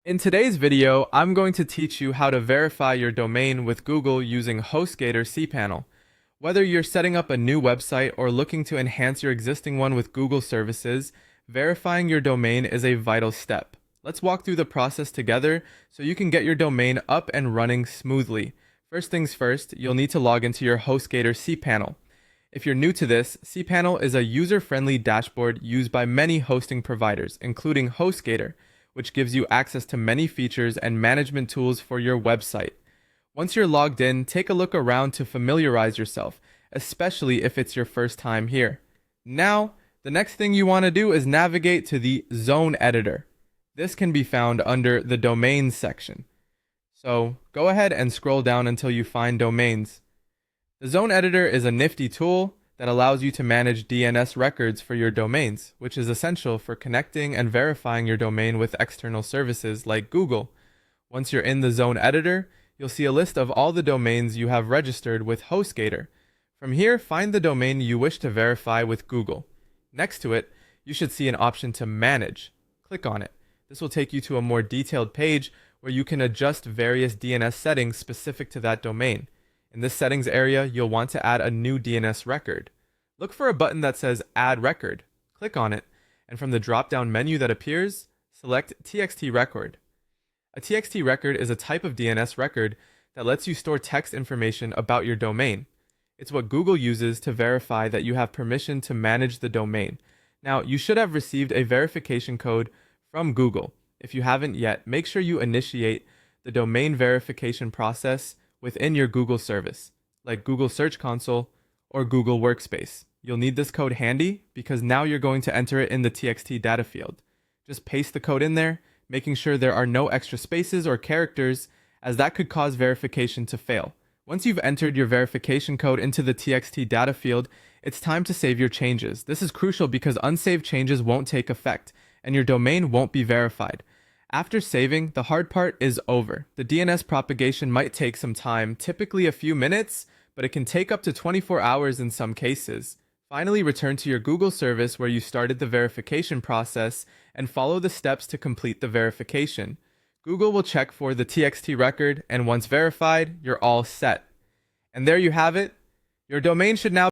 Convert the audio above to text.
In today's video, I'm going to teach you how to verify your domain with Google using HostGator cPanel. Whether you're setting up a new website or looking to enhance your existing one with Google services, verifying your domain is a vital step. Let's walk through the process together so you can get your domain up and running smoothly. First things first, you'll need to log into your HostGator cPanel. If you're new to this, cPanel is a user-friendly dashboard used by many hosting providers, including HostGator, which gives you access to many features and management tools for your website. Once you're logged in, take a look around to familiarize yourself, especially if it's your first time here. Now, the next thing you want to do is navigate to the Zone Editor. This can be found under the Domains section. So go ahead and scroll down until you find Domains. The Zone Editor is a nifty tool that allows you to manage DNS records for your domains, which is essential for connecting and verifying your domain with external services like Google. Once you're in the Zone Editor, you'll see a list of all the domains you have registered with HostGator. From here, find the domain you wish to verify with Google. Next to it, you should see an option to Manage. Click on it. This will take you to a more detailed page where you can adjust various DNS settings specific to that domain. In this settings area, you'll want to add a new DNS record. Look for a button that says Add Record. Click on it, and from the drop-down menu that appears, select TXT Record. A TXT record is a type of DNS record that lets you store text information about your domain. It's what Google uses to verify that you have permission to manage the domain. Now, you should have received a verification code from Google. If you haven't yet, make sure you initiate the domain verification process within your Google service, like Google Search Console or Google Workspace. You'll need this code handy because now you're going to enter it in the TXT data field. Just paste the code in there, making sure there are no extra spaces or characters, as that could cause verification to fail. Once you've entered your verification code into the TXT data field, it's time to save your changes. This is crucial because unsaved changes won't take effect, and your domain won't be verified. After saving, the hard part is over. The DNS propagation might take some time, typically a few minutes, but it can take up to 24 hours in some cases. Finally, return to your Google service where you started the verification process and follow the steps to complete the verification. Google will check for the TXT record, and once verified, you're all set. And there you have it. Your domain should now